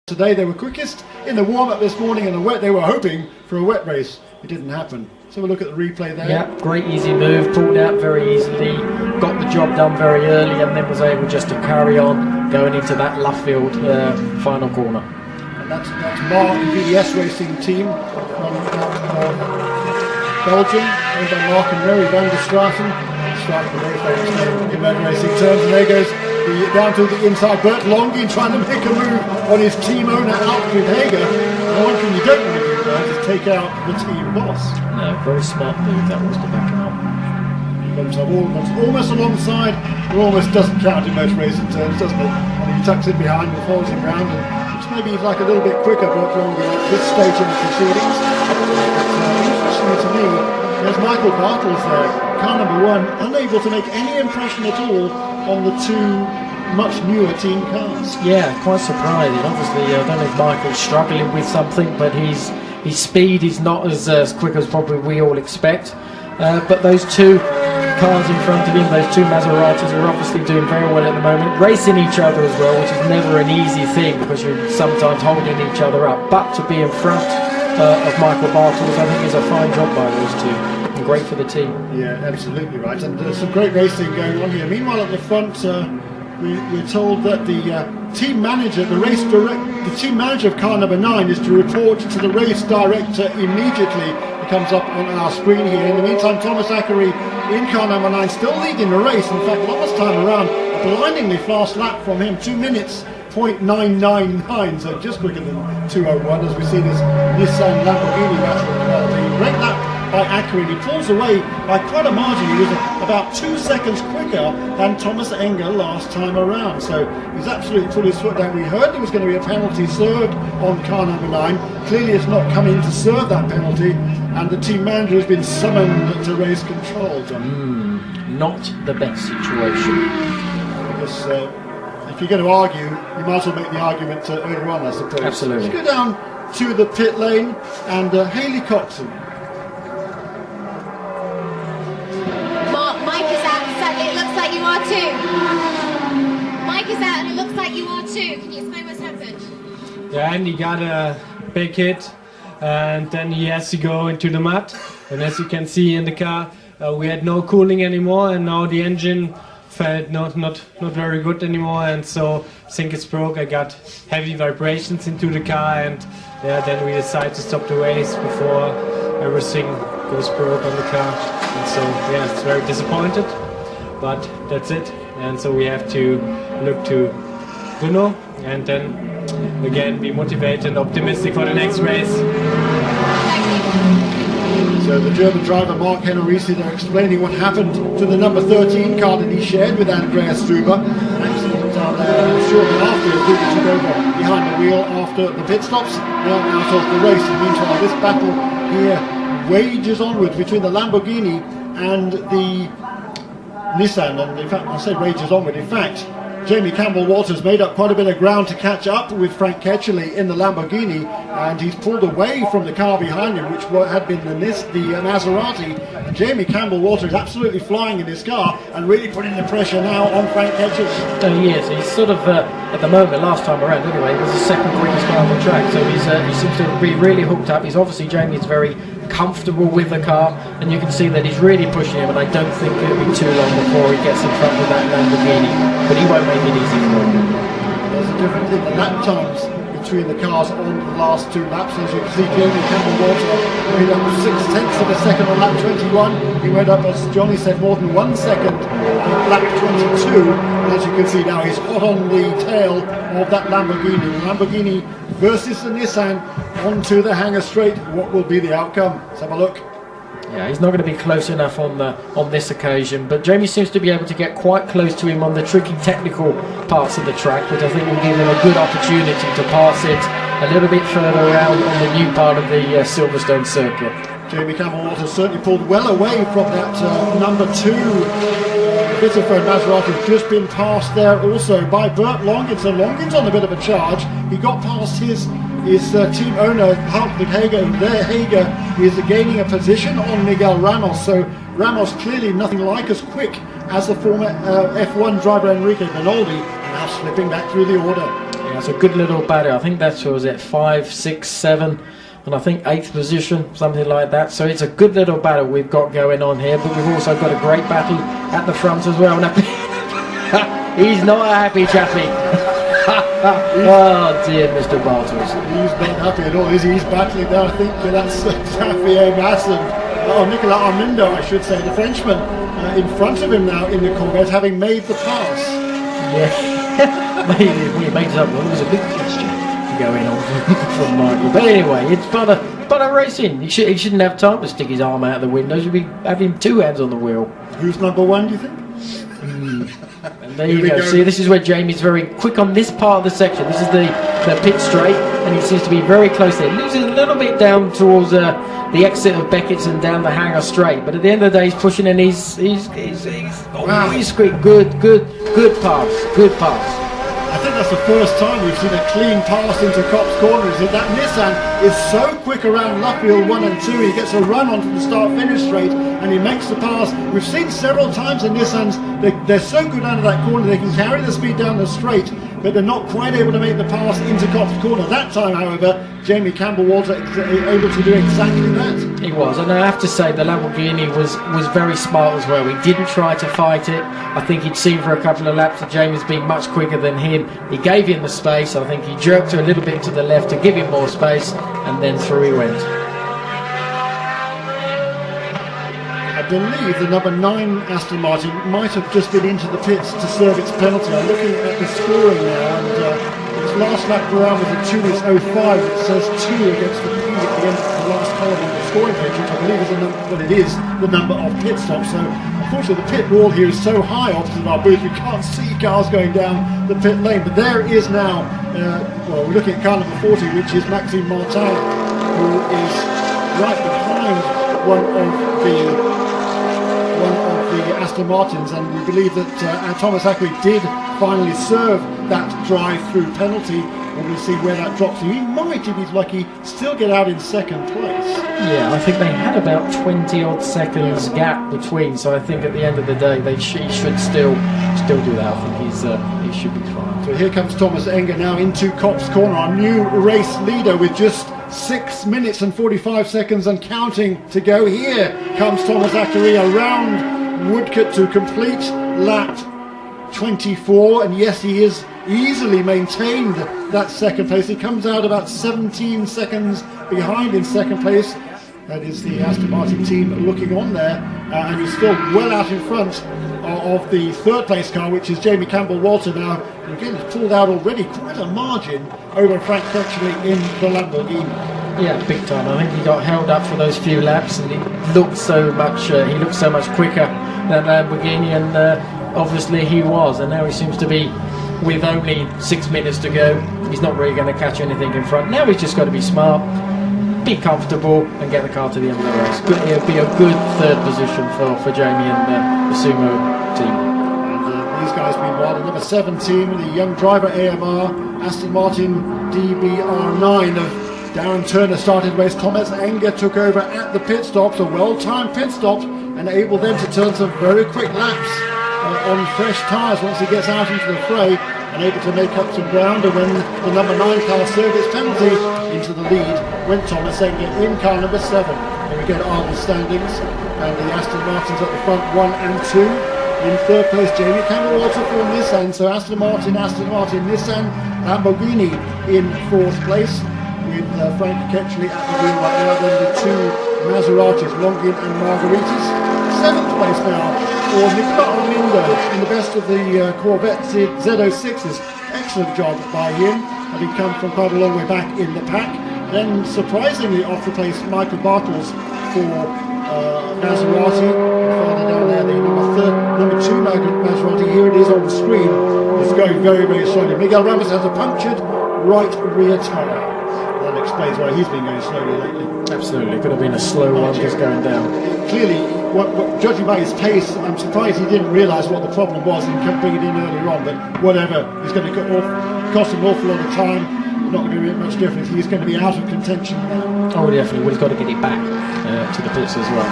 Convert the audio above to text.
Today they were quickest in the warm-up this morning, and they were hoping for a wet race. It didn't happen. So we'll look at the replay there. Yeah, great easy move, pulled out very easily, got the job done very early, and then was able just to carry on going into that left field final corner. And that's Mark, the VDS Racing team from Belgium, owned by Mark and Mary van der Straten. Straten, a very famous name in motor racing terms, and there goes down to the inside. Bert Longin trying to make a move on his team owner Alfred Hager. The one thing you don't want to do there is take out the team boss. No, very smart move that was to back him up. He comes up almost alongside, but almost doesn't count in motor racing terms, doesn't it? And he tucks in behind and follows him round, and it's maybe like a little bit quicker, Bert Longin at this stage in the proceedings. Interestingly to me, there's Michael Bartels there, car number 1, unable to make any impression at all on the two much newer team cars. Yeah, quite surprising. Obviously, I don't know if Michael's struggling with something, but his speed is not as quick as probably we all expect. But those two cars in front of him, those two Maseratis, are obviously doing very well at the moment, racing each other as well, which is never an easy thing because you're sometimes holding each other up. But to be in front of Michael Bartels, I think is a fine job by those two. And great for the team. Yeah, absolutely right. And there's some great racing going on here. Meanwhile, at the front, we're told that the team manager, the team manager of car number 9 is to report to the race director immediately. It comes up on our screen here. In the meantime, Thomas Ackery in car number 9 still leading the race. In fact, last time around, a blindingly fast lap from him, 2 minutes. 0.999, so just quicker than 2:01 as we see this Nissan Lamborghini battle. The great lap by Ackery. He pulls away by quite a margin. He was about 2 seconds quicker than Thomas Enger last time around, so he's absolutely put his foot down. We heard there was going to be a penalty served on car number 9. Clearly it's not come in to serve that penalty, and the team manager has been summoned to race control, John. Not the best situation. Because if you're going to argue, you might as well make the argument earlier on, I suppose. Absolutely. Let's go down to the pit lane, and Hayley Coxon. Mike is out, sadly it looks like you are too. Mike is out and it looks like you are too. Can you explain what's happened? Yeah, and he got a big hit, and then he has to go into the mud. And as you can see in the car, we had no cooling anymore, and now the engine felt not very good anymore, and so I think it's broke. I got heavy vibrations into the car, and yeah, then we decided to stop the race before everything goes broke on the car. And so yeah, it's very disappointed, but that's it. And so we have to look to Bruno and then again be motivated and optimistic for the next race. So the German driver Mark Henrici, they're explaining what happened to the number 13 car that he shared with Andreas Struber. An accident down there shortly after Struber took over behind the wheel after the pit stops. Now out of the race. And meanwhile, this battle here wages onwards between the Lamborghini and the Nissan. And in fact, I say rages onward. In fact, Jamie Campbell-Walters made up quite a bit of ground to catch up with Frank Ketcherle in the Lamborghini, and he's pulled away from the car behind him, which had been the Maserati. Jamie Campbell-Walters is absolutely flying in his car and really putting the pressure now on Frank Ketcherle. He is. He's sort of, at the moment, last time around anyway, he was the second quickest car on the track, so he seems to be really hooked up. Jamie's very comfortable with the car, and you can see that he's really pushing him, and I don't think it'll be too long before he gets in front of that Lamborghini, but he won't make it easy for him. There's a difference in the lap times between the cars on the last 2 laps. As you can see, Jamie Campbell-Walters made up 6/10 of a second on lap 21. He went up, as Johnny said, more than 1 second on lap 22, and as you can see now, he's hot on the tail of that Lamborghini. The Lamborghini versus the Nissan onto the hangar straight. What will be the outcome? Let's have a look. Yeah, he's not going to be close enough on this occasion, but Jamie seems to be able to get quite close to him on the tricky technical parts of the track, which I think will give him a good opportunity to pass it a little bit further around on the new part of the Silverstone circuit. Jamie Campbell-Walters certainly pulled well away from that number 2 Vitaphone Maserati. Just been passed there also by Bert Longin. So Longin's on a bit of a charge. He got past his team owner Hartwig Hager, and there Hager is gaining a position on Miguel Ramos. So Ramos clearly nothing like as quick as the former F1 driver Enrique Benoldi, now slipping back through the order. It's a good little battle. I think that's, what was it, 5, 6, 7, and I think 8th position, something like that. So it's a good little battle we've got going on here, but we've also got a great battle at the front as well. Now, he's not a happy chappy. Oh dear, Mr. Bartels. He's not happy at all, is he? He's battling there. I think that's Xavier Masson, or Nicolas Armindo, I should say, the Frenchman, in front of him now in the Corvette, having made the pass. Yeah, maybe he made it up. Well, there was a big question going on from Michael. But anyway, it's butter racing. He shouldn't have time to stick his arm out the window. He should be having 2 hands on the wheel. Who's number 1, do you think? And there you go. See, this is where Jamie's very quick on this part of the section. This is the pit straight, and he seems to be very close there. Loses a little bit down towards the exit of Beckett's and down the hangar straight. But at the end of the day, he's pushing, and he's quick. Good pass. I think that's the first time we've seen a clean pass into Copse Corner. Is that Nissan is so quick around Luffield 1 and 2. He gets a run onto the start-finish straight and he makes the pass. We've seen several times the Nissans, they're so good out of that corner, they can carry the speed down the straight, but they're not quite able to make the pass into Copse Corner. That time, however, Jamie Campbell-Walter able to do exactly that. He was, and I have to say the Lamborghini was very smart as well. He didn't try to fight it. I think he'd seen for a couple of laps that Jamie's been much quicker than him. He gave him the space. I think he jerked her a little bit to the left to give him more space, and then through he went. I believe the number 9 Aston Martin might have just been into the pits to serve its penalty. I'm looking at the scoring now, and its last lap around was a 2 is 05. It says 2 against the P at the end of the last column on the scoring page, which I believe is the number of pit stops. So unfortunately the pit wall here is so high opposite our booth we can't see cars going down the pit lane. But there is now, well, we're looking at car number 40, which is Maxime Martin, who is right behind one of the Aston Martins, and we believe that Thomas Ackery did finally serve that drive-through penalty. And we'll see where that drops. He might, if he's lucky, still get out in 2nd place. Yeah, I think they had about 20 odd seconds gap between, so I think at the end of the day he should still do that. I think he should be fine. So here comes Thomas Enger now into Copse Corner, our new race leader, with just 6 minutes and 45 seconds and counting to go. Here comes Thomas Ackery around Woodcote to complete lap 24, and yes, he is easily maintained that 2nd place. He comes out about 17 seconds behind in 2nd place. That is the Aston Martin team looking on there, and he's still well out in front of the 3rd place car, which is Jamie Campbell-Walter now. And again, he's pulled out already quite a margin over Frank Fletchley in the Lamborghini. Yeah, big time. I think he got held up for those few laps, and he looked so much quicker than Lamborghini, and obviously he was. And now he seems to be, with only 6 minutes to go, he's not really going to catch anything in front. Now he's just got to be smart, be comfortable, and get the car to the end of the race. It'll be a good 3rd position for Jamie and the Sumo team. And these guys, meanwhile, the number 7 team, the young driver AMR, Aston Martin DBR9 of Darren Turner started race. Thomas Enger took over at the pit stops, a well-timed pit stop, and able then to turn some very quick laps on fresh tyres once he gets out into the fray, and able to make up some ground. And when the number 9 car served its penalty, into the lead went Thomas Enger in car number 7. And we get Arnold standings, and the Aston Martins at the front, 1 and 2. In 3rd place, Jamie Campbell-Walter for Nissan. So Aston Martin, Nissan, Lamborghini in 4th place, with Frank Fletchley at the wheel right now. Then the 2 Maseratis, Longin and Margaritas. 7th place now for Nicolas Armindo in the best of the Corvette Z06s. Excellent job by him, having come from quite a long way back in the pack. Then surprisingly off the pace, Michael Bartels for Maserati. Further down there, the number 2 Maserati, here it is on the screen. It's going very, very slowly. Miguel Ramos has a punctured right rear tyre. That explains why he's been going slowly lately. Absolutely, could have been a slow one just going down. Clearly, judging by his pace, I'm surprised he didn't realise what the problem was and kept bringing it in earlier on. But whatever, he's going to cost him an awful lot of time. Not going to be much difference. He's going to be out of contention now. Oh, definitely. Well, he's got to get it back to the pits as well.